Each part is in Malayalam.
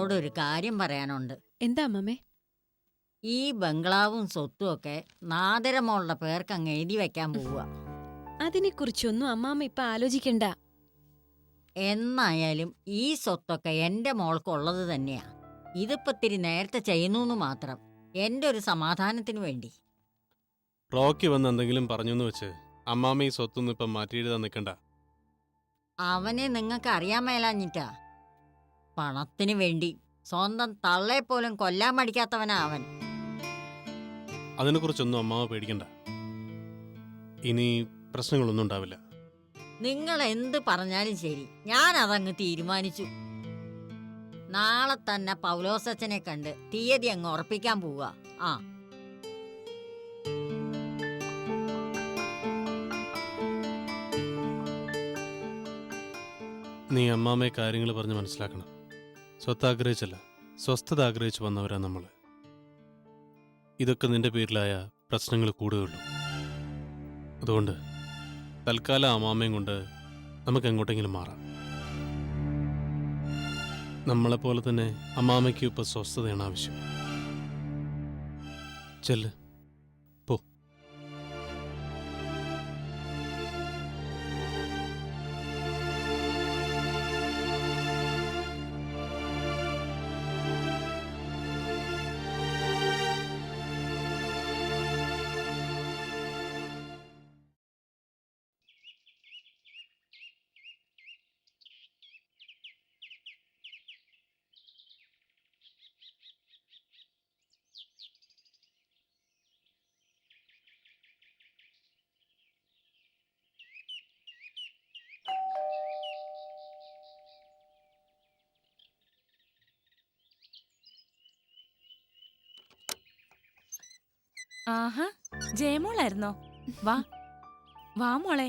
നിങ്ങളോട് ഒരു കാര്യം പറയാനുണ്ട്. എന്താ അമ്മമ്മേ? ഈ ബംഗ്ലാവും സ്വത്തും ഒക്കെ നാദരമോളുടെ പേർക്ക് അങ്ങ് എഴുതി വെക്കാൻ പോവുക. അതിനെക്കുറിച്ചൊന്നും അമ്മാമ്മ ഇപ്പൊ ആലോചിക്കണ്ട. എന്നായാലും ഈ സ്വത്തൊക്കെ എൻ്റെ മോൾക്കുള്ളത് തന്നെയാ. ഇതിപ്പോ ഇത്തിരി നേരത്തെ ചെയ്യുന്നു മാത്രം, എൻ്റെ ഒരു സമാധാനത്തിന് വേണ്ടി. റോക്കി വന്ന് എന്തെങ്കിലും പറഞ്ഞെന്ന് വെച്ച് അമ്മാമ്മ ഈ സ്വത്തൊന്നും ഇപ്പം മാറ്റിയെഴുതാൻ നിൽക്കണ്ട. അവനെ നിങ്ങൾക്ക് അറിയാൻ മേലാഞ്ഞിട്ടാ. പണത്തിന് വേണ്ടി സ്വന്തം തള്ളയെപ്പോലും കൊല്ലാൻ മടിക്കാത്തവനാ അവൻ. അതിനെക്കുറിച്ചൊന്നും അമ്മാവ പേടിക്കണ്ട. ഇനി പ്രശ്നങ്ങളൊന്നും ഉണ്ടാവില്ല. നിങ്ങൾ എന്ത് പറഞ്ഞാലും ശരി, ഞാൻ അതങ്ങ് തീരുമാനിച്ചു. നാളെ തന്നെ പൗലോസച്ചനെ കണ്ട് തീയതി അങ്ങ് ഉറപ്പിക്കാൻ പോവുക. ആ, നീ അമ്മാമ്മയെ കാര്യങ്ങൾ പറഞ്ഞ് മനസ്സിലാക്കണം. സ്വത്ത് ആഗ്രഹിച്ചല്ല, സ്വസ്ഥത ആഗ്രഹിച്ചു വന്നവരാ നമ്മൾ. ഇതൊക്കെ നിന്റെ പേരിലായ പ്രശ്നങ്ങൾ കൂടുകയുള്ളൂ. അതുകൊണ്ട് തൽക്കാലം അമ്മാമ്മയും കൊണ്ട് നമുക്ക് എങ്ങോട്ടെങ്കിലും മാറാം. നമ്മളെപ്പോലെ തന്നെ അമ്മാമ്മയ്ക്ക് ഇപ്പൊ സ്വസ്ഥതയാണ് ആവശ്യം. ചെല്ല്, പോ. ആഹാ, ജയമോളായിരുന്നോ? വാ വാ മോളെ.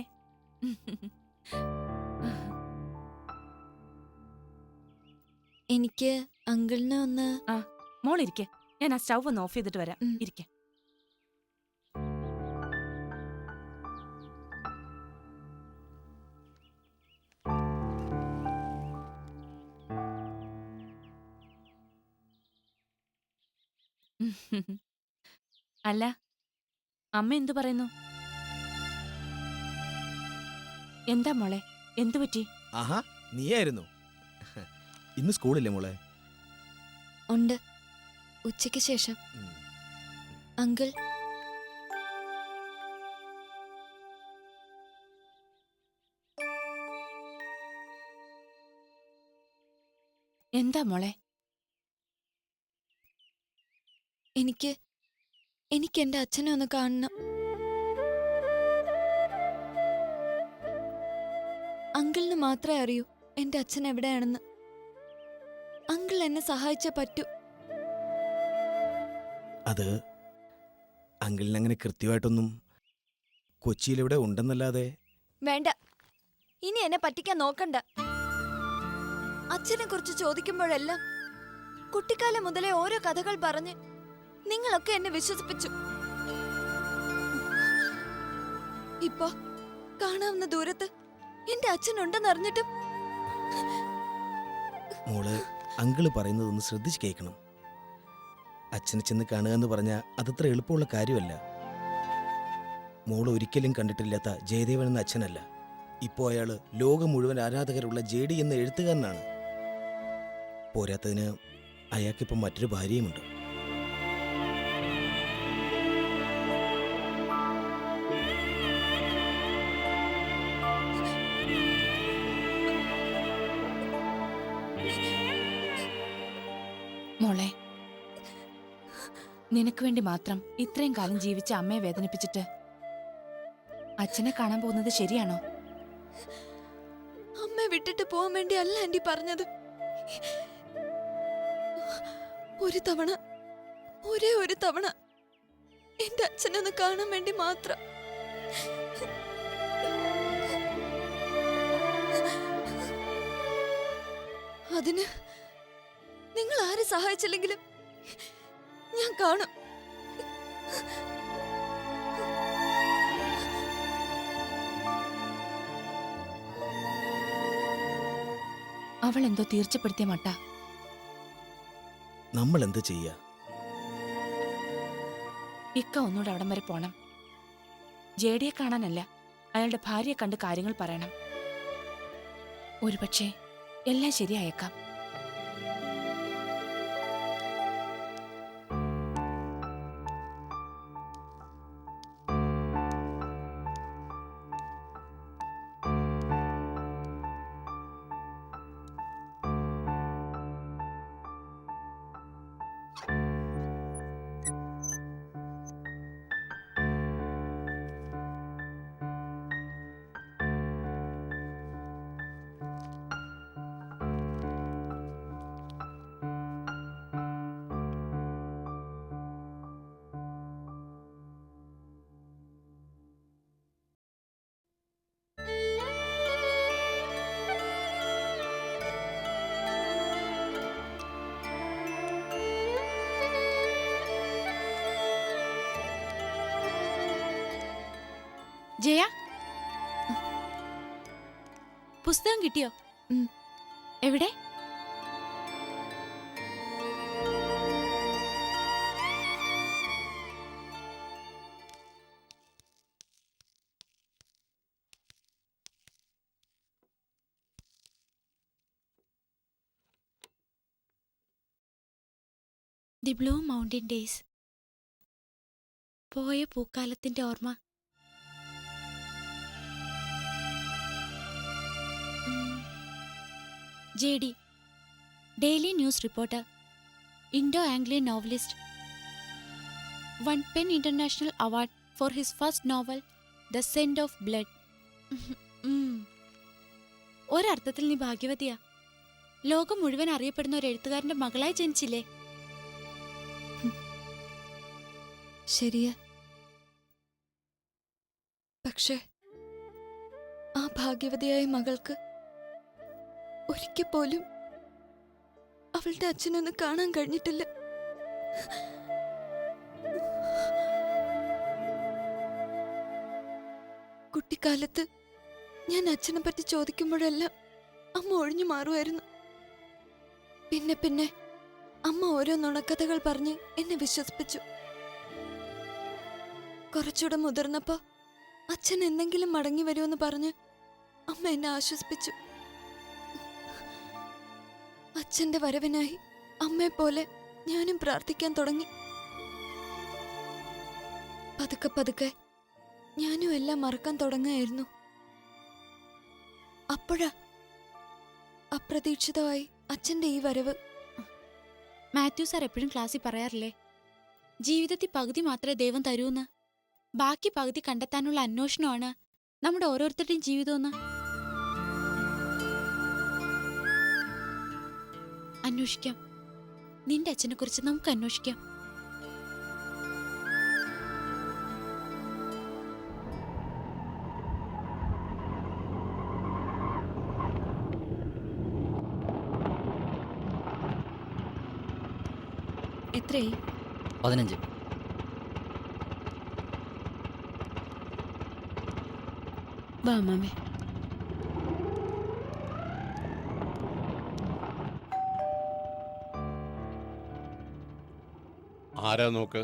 എനിക്ക് അങ്കിളിനെ ഒന്ന്. മോളിരിക്കെ, ഞാൻ ആ സ്റ്റൗ ഒന്ന് ഓഫ് ചെയ്തിട്ട് വരാം. ഇരിക്കെ. അല്ല, അമ്മ എന്തു പറയുന്നു? എന്താ മോളെ, എന്തു പറ്റി? ആഹാ, നീയായിരുന്നു. ഇന്ന് സ്കൂളില്ലേ മോളെ? ഉണ്ട്, ഉച്ചയ്ക്ക് ശേഷം. അങ്കിൾ, എന്താ മോളെ? എനിക്ക് എന്റെ അച്ഛനെ ഒന്ന് കാണണം. അങ്കിളിന് മാത്രമേ അറിയൂ എന്റെ അച്ഛൻ എവിടെയാണെന്ന്. അങ്കിൾ എന്നെ സഹായിച്ചേ പറ്റൂ. അത് അങ്കിളിന് അങ്ങനെ കൃത്യമായിട്ടൊന്നും കൊച്ചിയിലിവിടെ ഉണ്ടെന്നല്ലാതെ. വേണ്ട, ഇനി എന്നെ പറ്റിക്കാൻ നോക്കണ്ട. അച്ഛനെ കുറിച്ച് ചോദിക്കുമ്പോഴെല്ലാം കുട്ടിക്കാലം മുതലേ ഓരോ കഥകൾ പറഞ്ഞ് നിങ്ങളൊക്കെ എന്നെ വിശ്വസിപ്പിച്ചു. ഇപ്പൊ കാണാവുന്ന ദൂരത്ത് എന്റെ അച്ഛനുണ്ടെന്ന് അറിഞ്ഞിട്ടും. മോള് അങ്കിള് പറയുന്നതൊന്ന് ശ്രദ്ധിച്ച് കേൾക്കണം. അച്ഛനെ ചെന്ന് കാണുക എന്ന് പറഞ്ഞാൽ അതത്ര എളുപ്പമുള്ള കാര്യമല്ല. മോള് ഒരിക്കലും കണ്ടിട്ടില്ലാത്ത ജയദേവൻ എന്ന അച്ഛനല്ല. ഇപ്പോൾ അയാള് ലോകം മുഴുവൻ ആരാധകരുള്ള JD എന്ന എഴുത്തുകാരനാണ്. പോരാത്തതിന് അയാൾക്കിപ്പം മറ്റൊരു ഭാര്യയുമുണ്ട്. മോളെ, നിനക്ക് വേണ്ടി മാത്രം ഇത്രയും കാലം ജീവിച്ച അമ്മയെ വേദനിപ്പിച്ചിട്ട് അച്ഛനെ കാണാൻ പോകുന്നത് ശരിയാണോ? അമ്മ വിട്ടിട്ട് പോവാൻ വേണ്ടി അല്ല ആന്റി പറഞ്ഞത്. ഒരു തവണ, ഒരേ ഒരു തവണ എന്റെ അച്ഛനൊന്ന് കാണാൻ വേണ്ടി മാത്രം. അതിന് നിങ്ങൾ ആരെ സഹായിച്ചില്ലെങ്കിലും ഞാൻ കാണും. അവൾ എന്തോ തീർച്ചപ്പെടുത്തിയ മട്ട. നമ്മൾ എന്ത് ചെയ്യാ? ഇക്ക ഒന്നുകൂടെ അവിടം വരെ പോണം. ജേഡിയെ കാണാനല്ല, അയാളുടെ ഭാര്യയെ കണ്ട് കാര്യങ്ങൾ പറയണം. ഒരുപക്ഷെ എല്ലാം ശരിയായേക്കാം. ജയ, പുസ്തകം കിട്ടിയോ? എവിടെ? The blue mountain days. പോയ പൂക്കാലത്തിന്റെ ഓർമ്മ. JD, Daily News Reporter, Indo-Anglian novelist, won PEN International Award for his first novel, The Scent of Blood. ഒരർത്ഥത്തിൽ നീ ഭാഗ്യവതിയാ. ലോകം മുഴുവൻ അറിയപ്പെടുന്ന ഒരു എഴുത്തുകാരന്റെ മകളായി ജനിച്ചില്ലേ? ശരിയാ. പക്ഷേ ആ ഭാഗ്യവതിയായ മകൾക്ക് ഒരിക്കൽ പോലും അവളുടെ അച്ഛനൊന്ന് കാണാൻ കഴിഞ്ഞിട്ടില്ല. കുട്ടിക്കാലത്ത് ഞാൻ അച്ഛനെ പറ്റി ചോദിക്കുമ്പോഴെല്ലാം അമ്മ ഒഴിഞ്ഞു മാറുമായിരുന്നു. പിന്നെ പിന്നെ അമ്മ ഓരോ നുണക്കഥകൾ പറഞ്ഞ് എന്നെ വിശ്വസിപ്പിച്ചു. കുറച്ചുകൂടെ മുതിർന്നപ്പോ അച്ഛൻ എന്തെങ്കിലും മടങ്ങി വരുമെന്ന് പറഞ്ഞ് അമ്മ എന്നെ ആശ്വസിപ്പിച്ചു. അച്ഛന്റെ വരവിനായി അമ്മയെപ്പോലെ ഞാനും പ്രാർത്ഥിക്കാൻ തുടങ്ങി. പതുക്കെ പതുക്കെ ഞാനും എല്ലാം മറക്കാൻ തുടങ്ങായിരുന്നു. അപ്പോഴാ അപ്രതീക്ഷിതമായി അച്ഛന്റെ ഈ വരവ്. മാത്യു സാർ എപ്പോഴും ക്ലാസ്സിൽ പറയാറില്ലേ, ജീവിതത്തിൽ പകുതി മാത്രമേ ദൈവം തരൂന്ന്, ബാക്കി പകുതി കണ്ടെത്താനുള്ള അന്വേഷണമാണ് നമ്മുടെ ഓരോരുത്തരുടെയും ജീവിതമെന്ന്. അന്വേഷിക്കാം. നിന്റെ അച്ഛനെ കുറിച്ച് നമുക്ക് അന്വേഷിക്കാം. എത്രയായി? 15. വാ മാമേ. ആരാ നോക്ക്?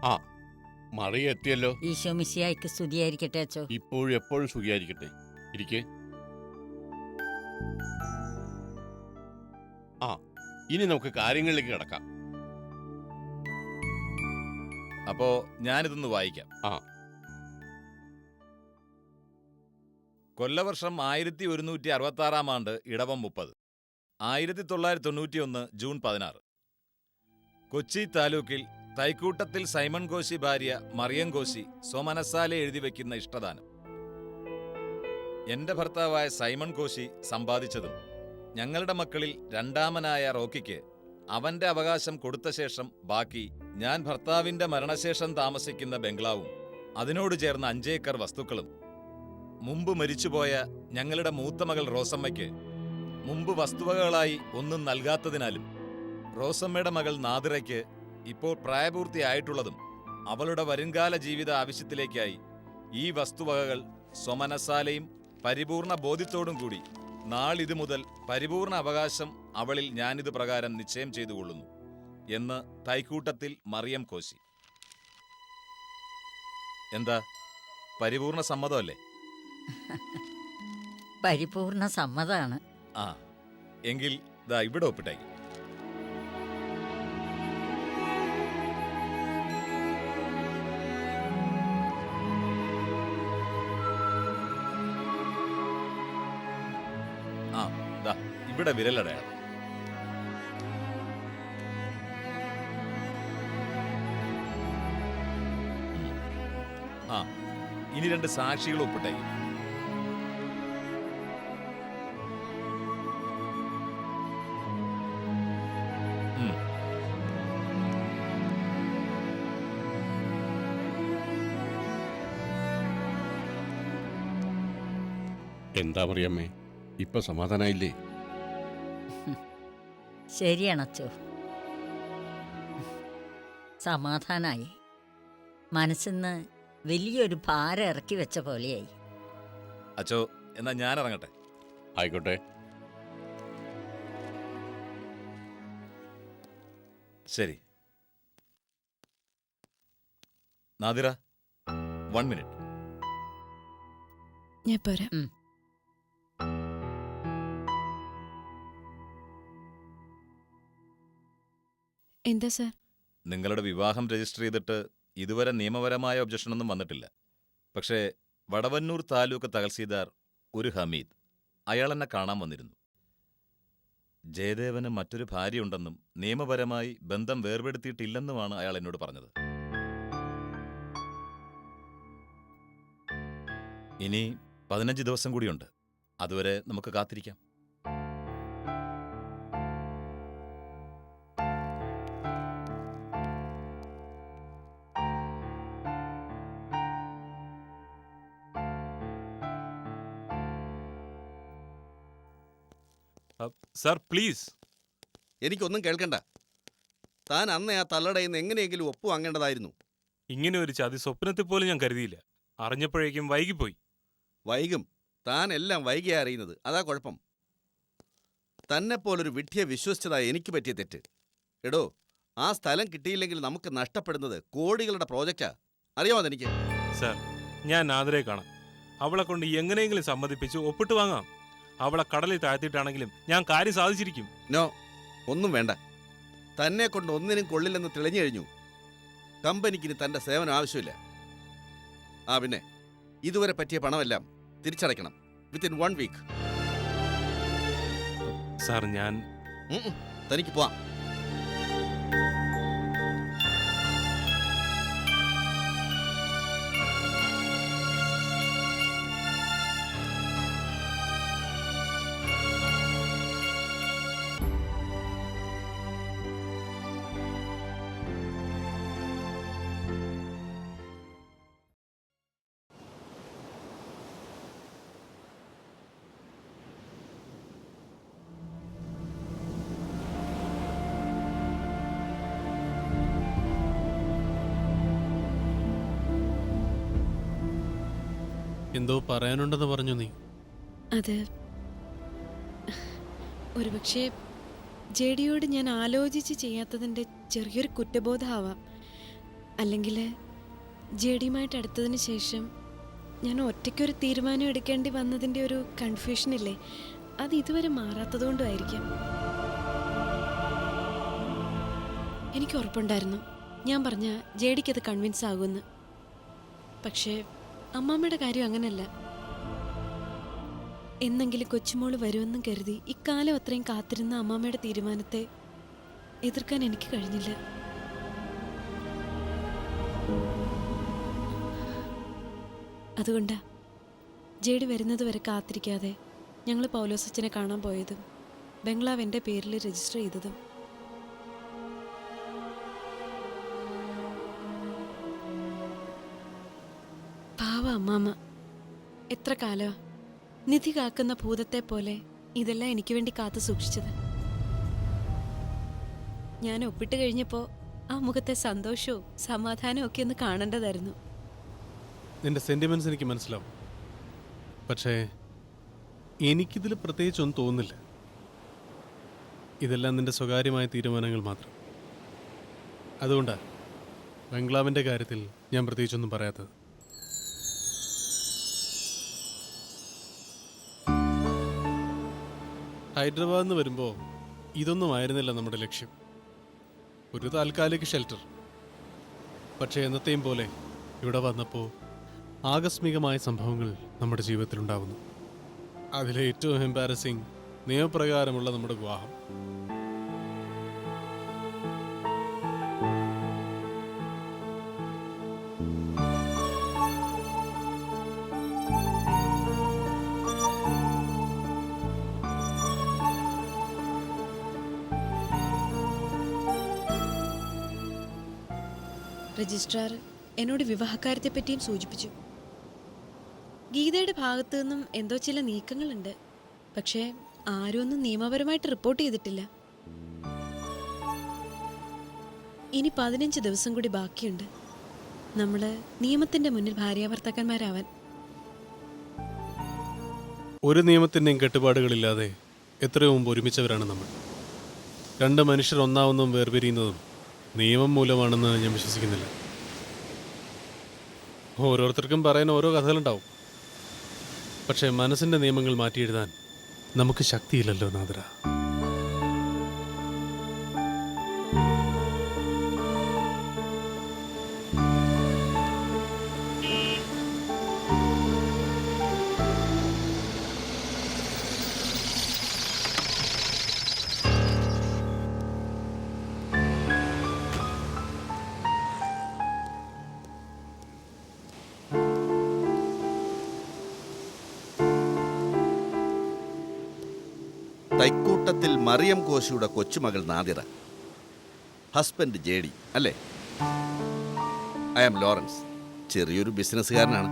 ആ, മറിയ എത്തിയല്ലോ. ഈശോ മിശിഹായ്ക്ക് സ്തുതിയായിരിക്കട്ടെ അച്ചോ. ഇപ്പോഴും എപ്പോഴും സുഖിയായിരിക്കട്ടെ. ഇരിക്കെ. ആ, ഇനി നമുക്ക് കാര്യങ്ങളിലേക്ക് കിടക്കാം. അപ്പോ ഞാനിതൊന്ന് വായിക്കാം. ആ. കൊല്ലവർഷം 1166 ആണ്ട് ഇടവം 30, 1991 ജൂൺ 16. കൊച്ചി താലൂക്കിൽ തൈക്കൂട്ടത്തിൽ സൈമൺ കോശി ഭാര്യ മറിയം കോശി സ്വമനസാലെ എഴുതി വയ്ക്കുന്ന ഇഷ്ടദാനം. എന്റെ ഭർത്താവായ സൈമൺ കോശി സമ്പാദിച്ചതും ഞങ്ങളുടെ മക്കളിൽ രണ്ടാമനായ റോക്കിക്ക് അവന്റെ അവകാശം കൊടുത്ത ശേഷം ബാക്കി ഞാൻ ഭർത്താവിന്റെ മരണശേഷം താമസിക്കുന്ന ബംഗ്ലാവും അതിനോട് ചേർന്ന 5 ഏക്കർ വസ്തുക്കളും മുമ്പ് മരിച്ചുപോയ ഞങ്ങളുടെ മൂത്ത മകൾ റോസമ്മയ്ക്ക് മുമ്പ് വസ്തുവകകളായി ഒന്നും നൽകാത്തതിനാലും റോസമ്മയുടെ മകൾ നാദിറയ്ക്ക് ഇപ്പോൾ പ്രായപൂർത്തിയായിട്ടുള്ളതും അവളുടെ വരുംകാല ജീവിത ആവശ്യത്തിലേക്കായി ഈ വസ്തുവകകൾ സ്വമനസാലയും പരിപൂർണ ബോധ്യത്തോടും കൂടി നാളിതു മുതൽ പരിപൂർണ അവകാശം അവളിൽ ഞാനിത് പ്രകാരം നിശ്ചയം ചെയ്തുകൊള്ളുന്നു എന്ന് തൈക്കൂട്ടത്തിൽ മറിയം കോശി. എന്താ, പരിപൂർണ സമ്മതമല്ലേ? പരിപൂർണ സമ്മതാണ്. ആ, എങ്കിൽ ദാ ഇവിടെ ഒപ്പിട്ടേക്ക്. ആ, ദാ ഇവിടെ വിരലടയാളം. ആ, ഇനി 2 സാക്ഷികൾ ഒപ്പിട്ടേക്ക്. എന്താ മറിയമ്മേ, ഇപ്പൊ സമാധാനായില്ലേ? ശരിയണച്ചോ, സമാധാനായി. മനസ്സിന്ന് വലിയൊരു ഭാരം ഇറക്കി വെച്ച പോലെയായി. അച്ചോ, എന്നാ ഞാൻ ഇറങ്ങട്ടെ. ആയിക്കോട്ടെ. ശരി. നാദിറ, 1 മിനിറ്റ്. ഞാൻ പോരാ. എന്താ സാർ? നിങ്ങളുടെ വിവാഹം രജിസ്റ്റർ ചെയ്തിട്ട് ഇതുവരെ നിയമപരമായ ഒബ്ജക്ഷനൊന്നും വന്നിട്ടില്ല. പക്ഷേ വടവന്നൂർ താലൂക്ക് തഹസീൽദാർ ഒരു ഹമീദ്, അയാൾ എന്നെ കാണാൻ വന്നിരുന്നു. ജയദേവന് മറ്റൊരു ഭാര്യയുണ്ടെന്നും നിയമപരമായി ബന്ധം വേർപെടുത്തിയിട്ടില്ലെന്നുമാണ് അയാൾ എന്നോട് പറഞ്ഞത്. ഇനി 15 ദിവസം കൂടിയുണ്ട്. അതുവരെ നമുക്ക് കാത്തിരിക്കാം. Sir please. എനിക്കൊന്നും കേൾക്കണ്ട. താൻ അന്ന് ആ തള്ളടയിൽ നിന്ന് എങ്ങനെയെങ്കിലും ഒപ്പ് വാങ്ങേണ്ടതായിരുന്നു. ഇങ്ങനെ ഒരു ചതി സ്വപ്നത്തിൽ പോലും ഞാൻ കരുതിയില്ല. അറിഞ്ഞപ്പോഴേക്കും വൈകിപ്പോയി. വൈകും. താൻ എല്ലാം വൈകിയാ അറിയുന്നത്. അതാ കുഴപ്പം. തന്നെപ്പോലൊരു വിഡ്ഢിയെ വിശ്വസിച്ചതാ എനിക്ക് പറ്റിയ തെറ്റ്. എടോ, ആ സ്ഥലം കിട്ടിയില്ലെങ്കിൽ നമുക്ക് നഷ്ടപ്പെടുന്നത് കോടികളുടെ പ്രോജക്റ്റാ. അറിയാമോ അതെനിക്ക്? സർ, ഞാൻ നാദിറയെ കാണാം. അവളെ കൊണ്ട് എങ്ങനെയെങ്കിലും സമ്മതിപ്പിച്ച് ഒപ്പിട്ട് വാങ്ങാം. അവളെ കടലിൽ താഴ്ത്തിയിട്ടാണെങ്കിലും ഞാൻ കാര്യം സാധിച്ചിരിക്കും. നോ, ഒന്നും വേണ്ട. തന്നെ കൊണ്ട് ഒന്നിനും കൊള്ളില്ലെന്ന് തെളിഞ്ഞു കഴിഞ്ഞു. കമ്പനിക്കിന് തന്റെ സേവനം ആവശ്യമില്ല. ആ, പിന്നെ ഇതുവരെ പറ്റിയ പണമെല്ലാം തിരിച്ചടയ്ക്കണം വിത്തിൻ 1 വീക്ക്. സാർ, ഞാൻ തനിക്ക് പോവാം. എന്തോ പറയാനുണ്ടെന്ന് പറഞ്ഞു നീ. അത് ഒരുപക്ഷെ ജെഡിയോട് ഞാൻ ആലോചിച്ച് ചെയ്യാത്തതിൻ്റെ ചെറിയൊരു കുറ്റബോധമാവാം. അല്ലെങ്കിൽ ജെഡിയുമായിട്ട് അടുത്തതിന് ശേഷം ഞാൻ ഒറ്റയ്ക്കൊരു തീരുമാനം എടുക്കേണ്ടി വന്നതിൻ്റെ ഒരു കൺഫ്യൂഷനില്ലേ, അത് ഇതുവരെ മാറാത്തതുകൊണ്ടുമായിരിക്കാം. എനിക്ക് ഉറപ്പുണ്ടായിരുന്നു ഞാൻ പറഞ്ഞ ജെഡിക്കത് കൺവിൻസ് ആകുമെന്ന്. പക്ഷേ അമ്മാമ്മയുടെ കാര്യം അങ്ങനല്ല. എന്നെങ്കിലും കൊച്ചുമോള് വരുമെന്നും കരുതി ഇക്കാലം അത്രയും കാത്തിരുന്ന അമ്മാമ്മയുടെ തീരുമാനത്തെ എതിർക്കാൻ എനിക്ക് കഴിഞ്ഞില്ല. അതുകൊണ്ടാ ജെഡി വരുന്നത് വരെ കാത്തിരിക്കാതെ ഞങ്ങൾ പൗലോസച്ചനെ കാണാൻ പോയതും ബംഗ്ലാവ് എൻ്റെ പേരിൽ രജിസ്റ്റർ ചെയ്തതും. പാവ അമ്മാമ്മ എത്ര കാലമാ നിധി കാക്കുന്ന ഭൂതത്തെ പോലെ ഇതെല്ലാം എനിക്ക് വേണ്ടി കാത്തു സൂക്ഷിച്ചത്. ഞാൻ ഒപ്പിട്ട് കഴിഞ്ഞപ്പോൾ ആ മുഖത്തെ സന്തോഷവും സമാധാനവും ഒക്കെ ഒന്ന് കാണേണ്ടതായിരുന്നു. നിന്റെ സെന്റിമെന്റ്സ് എനിക്ക് മനസ്സിലാവും. പക്ഷേ എനിക്കിതിൽ പ്രത്യേകിച്ചൊന്നും തോന്നുന്നില്ല. ഇതെല്ലാം നിന്റെ സ്വകാര്യമായ തീരുമാനങ്ങൾ മാത്രം. അതുകൊണ്ടാണ് ബംഗ്ലാവിൻ്റെ കാര്യത്തിൽ ഞാൻ പ്രത്യേകിച്ചൊന്നും പറയാത്തത്. ഹൈദരാബാദിൽ നിന്ന് വരുമ്പോൾ ഇതൊന്നും ആയിരുന്നില്ല നമ്മുടെ ലക്ഷ്യം. ഒരു താൽക്കാലിക ഷെൽട്ടർ. പക്ഷേ എന്നത്തെയും പോലെ ഇവിടെ വന്നപ്പോൾ ആകസ്മികമായ സംഭവങ്ങൾ നമ്മുടെ ജീവിതത്തിലുണ്ടാവുന്നു. അതിലെ ഏറ്റവും എംബാരസിങ് നിയമപ്രകാരമുള്ള നമ്മുടെ വിവാഹം. രജിസ്ട്രാർ എന്നോട് വിവാഹക്കാര്യത്തെ പറ്റിയും സൂചിപ്പിച്ചു. ഗീതയുടെ ഭാഗത്തു നിന്നും എന്തോ ചില നീക്കങ്ങളുണ്ട്. പക്ഷേ ആരും ഒന്നും നിയമപരമായിട്ട് റിപ്പോർട്ട് ചെയ്തിട്ടില്ല. ഇനി 15 ദിവസം കൂടി ബാക്കിയുണ്ട് നമ്മള് നിയമത്തിന്റെ മുന്നിൽ ഭാര്യാഭർത്താക്കന്മാരാവാൻ. ഒരു നിയമത്തിൻ്റെയും കെട്ടുപാടുകളില്ലാതെ എത്രയോ മുമ്പ് ഒരുമിച്ചവരാണ് നമ്മൾ. രണ്ട് മനുഷ്യർ ഒന്നാവുന്നതും വേർപിരിയുന്നതും നിയമം മൂലമാണെന്ന് ഞാൻ വിശ്വസിക്കുന്നില്ല. ഓരോരുത്തർക്കും പറയാൻ ഓരോ കഥകളുണ്ടാവും. പക്ഷേ മനസ്സിൻ്റെ നിയമങ്ങൾ മാറ്റിയെഴുതാൻ നമുക്ക് ശക്തിയില്ലല്ലോ നാദര. തൈക്കൂട്ടത്തിൽ മറിയം കോശിയുടെ കൊച്ചുമകൾ നാദിറ, ഹസ്ബൻഡ് ജേഡി അല്ലേ? I am Lawrence. ചെറിയൊരു ബിസിനസ്സുകാരനാണ്.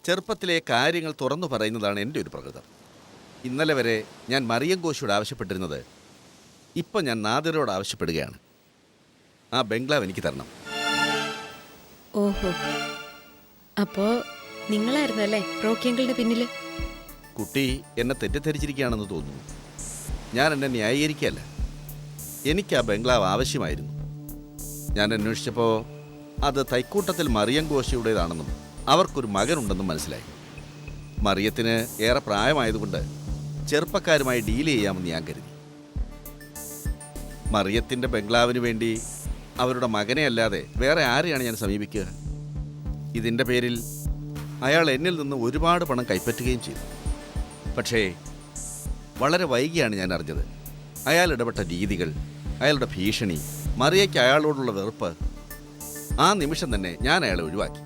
ചെറുപ്പത്തിലെ കാര്യങ്ങൾ തുറന്നു പറയുന്നതാണ് എൻ്റെ ഒരു പ്രകൃതം. ഇന്നലെ വരെ ഞാൻ മറിയം കോശിയോട് ആവശ്യപ്പെട്ടിരുന്നത് ഇപ്പം ഞാൻ നാദിറയോട് ആവശ്യപ്പെടുകയാണ്. ആ ബംഗ്ലാവ് എനിക്ക് തരണം. ഓഹോ, അപ്പോ നിങ്ങളായിരുന്നു അല്ലേ റോക്കിയങ്കിളുടെ പിന്നില്? കുട്ടി എന്നെ തെറ്റിദ്ധരിച്ചിരിക്കുകയാണെന്ന് തോന്നുന്നു. ഞാൻ എന്നെ ന്യായീകരിക്കുകയല്ല. എനിക്ക് ആ ബംഗ്ലാവ് ആവശ്യമായിരുന്നു. ഞാൻ അന്വേഷിച്ചപ്പോൾ അത് തൈക്കൂട്ടത്തിൽ മറിയം കോശിയുടേതാണെന്നും അവർക്കൊരു മകനുണ്ടെന്നും മനസ്സിലായി. മറിയത്തിന് ഏറെ പ്രായമായതുകൊണ്ട് ചെറുപ്പക്കാരുമായി ഡീൽ ചെയ്യാമെന്ന് ഞാൻ കരുതി. മറിയത്തിൻ്റെ ബംഗ്ലാവിന് വേണ്ടി അവരുടെ മകനെ അല്ലാതെ വേറെ ആരെയാണ് ഞാൻ സമീപിക്കുക? ഇതിൻ്റെ പേരിൽ അയാൾ എന്നിൽ നിന്ന് ഒരുപാട് പണം കൈപ്പറ്റുകയും ചെയ്തു. പക്ഷേ വളരെ വൈകിയാണ് ഞാൻ അറിഞ്ഞത് അയാൾ ഇടപെട്ട രീതികൾ, അയാളുടെ ഭീഷണി, മറിയയ്ക്ക് അയാളോടുള്ള വെറുപ്പ്. ആ നിമിഷം തന്നെ ഞാൻ അയാളെ ഒഴിവാക്കി.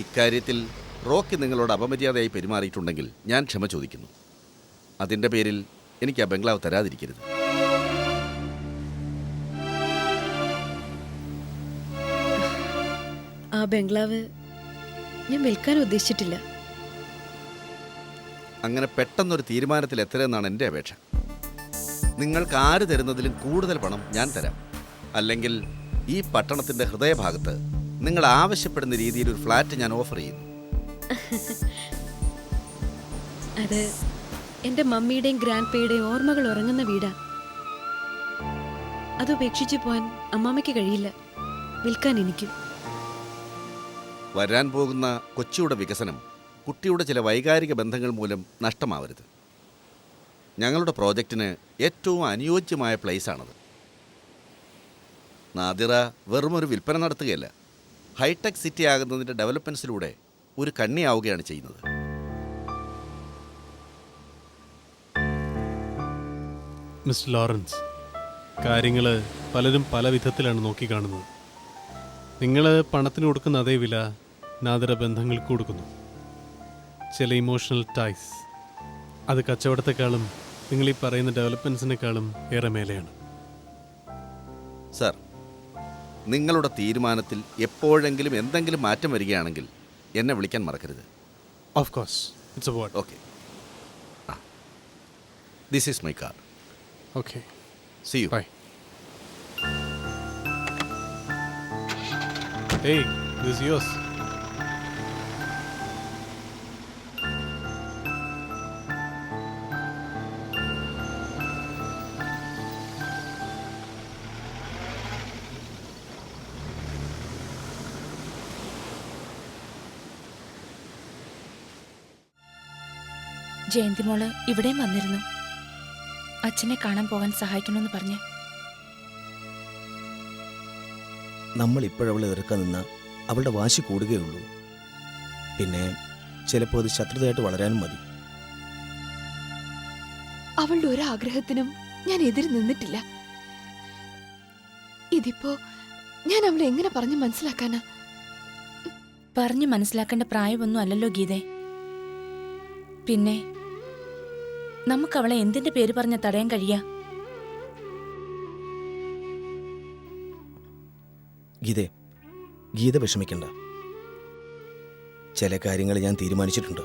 ഇക്കാര്യത്തിൽ റോക്കി നിങ്ങളോട് അപമര്യാദയായി പെരുമാറിയിട്ടുണ്ടെങ്കിൽ ഞാൻ ക്ഷമ ചോദിക്കുന്നു. അതിൻ്റെ പേരിൽ എനിക്ക് ആ ബംഗ്ലാവ് തരാതിരിക്കരുത്. ആ ബംഗ്ലാവ് ഞാൻ വിൽക്കാൻ ഉദ്ദേശിച്ചിട്ടില്ല. അങ്ങനെ പെട്ടെന്നൊരു തീരുമാനത്തിൽ എത്തരുതെന്നാണ് എൻ്റെ അപേക്ഷ. നിങ്ങൾക്ക് ആര് തരുന്നതിലും കൂടുതൽ പണം ഞാൻ തരാം. അല്ലെങ്കിൽ ഈ പട്ടണത്തിൻ്റെ ഹൃദയഭാഗത്ത് നിങ്ങൾ ആവശ്യപ്പെടുന്ന രീതിയിൽ ഒരു ഫ്ലാറ്റ് ഞാൻ ഓഫർ ചെയ്യുന്നു. അത് എൻ്റെ മമ്മിയുടെയും ഗ്രാൻഡ് പേയുടെയും ഓർമ്മകൾ ഉറങ്ങുന്ന വീടാ. അത് ഉപേക്ഷിച്ചു പോകാൻ അമ്മാമ്മയ്ക്ക് കഴിയില്ല. വിൽക്കാൻ എനിക്കും. വരാൻ പോകുന്ന കൊച്ചിയുടെ വികസനം കുട്ടിയുടെ ചില വൈകാരിക ബന്ധങ്ങൾ മൂലം നഷ്ടമാവരുത്. ഞങ്ങളുടെ പ്രോജക്റ്റിന് ഏറ്റവും അനുയോജ്യമായ പ്ലേസാണത്. നാദിറ വെറുമൊരു വിൽപ്പന നടത്തുകയല്ല, ഹൈടെക് സിറ്റി ആകുന്നതിൻ്റെ ഡെവലപ്മെൻറ്റ്സിലൂടെ ഒരു കണ്ണിയാവുകയാണ് ചെയ്യുന്നത്. മിസ്റ്റർ ലോറൻസ്, കാര്യങ്ങൾ പലരും പല വിധത്തിലാണ് നോക്കിക്കാണുന്നത്. നിങ്ങൾ പണത്തിന് കൊടുക്കുന്ന അതേ വില നാദിറ ബന്ധങ്ങൾക്ക് കൊടുക്കുന്നു. ചില ഇമോഷണൽ ടൈസ് അത് കച്ചവടത്തെക്കാളും നിങ്ങൾ ഈ പറയുന്ന ഡെവലപ്മെൻറ്റ്സിനേക്കാളും ഏറെ മേലെയാണ്. സർ, നിങ്ങളുടെ തീരുമാനത്തിൽ എപ്പോഴെങ്കിലും എന്തെങ്കിലും മാറ്റം വരികയാണെങ്കിൽ എന്നെ വിളിക്കാൻ മറക്കരുത്. Of course, it's a word. Okay. This is my car. Okay, see you. Bye. Hey, this is yours. Jayanthi മോള് ഇവിടെയും വന്നിരുന്നു. അച്ഛനെ കാണാൻ പോകാൻ സഹായിക്കണമെന്ന് പറഞ്ഞ്. നമ്മൾ ഇപ്പോഴവളെ എതിർക്കാൻ നിന്ന അവളുടെ വാശി കൂടുകയുള്ളൂ. പിന്നെ ചിലപ്പോൾ അത് ശത്രുതയായിട്ട് വളരാനും മതി. അവളുടെ ഒരാഗ്രഹത്തിനും ഞാൻ എതിര് നിന്നിട്ടില്ല. ഇതിപ്പോ ഞാൻ അവളെ എങ്ങനെ പറഞ്ഞു മനസ്സിലാക്കാനാ? പറഞ്ഞു മനസ്സിലാക്കേണ്ട പ്രായമൊന്നും അല്ലല്ലോ ഗീതേ. പിന്നെ നമുക്കവളെ എന്തിന്റെ പേര് പറഞ്ഞ തടയാൻ കഴിയാ? ഗീത വിഷമിക്കണ്ട. ചില കാര്യങ്ങൾ ഞാൻ തീരുമാനിച്ചിട്ടുണ്ട്.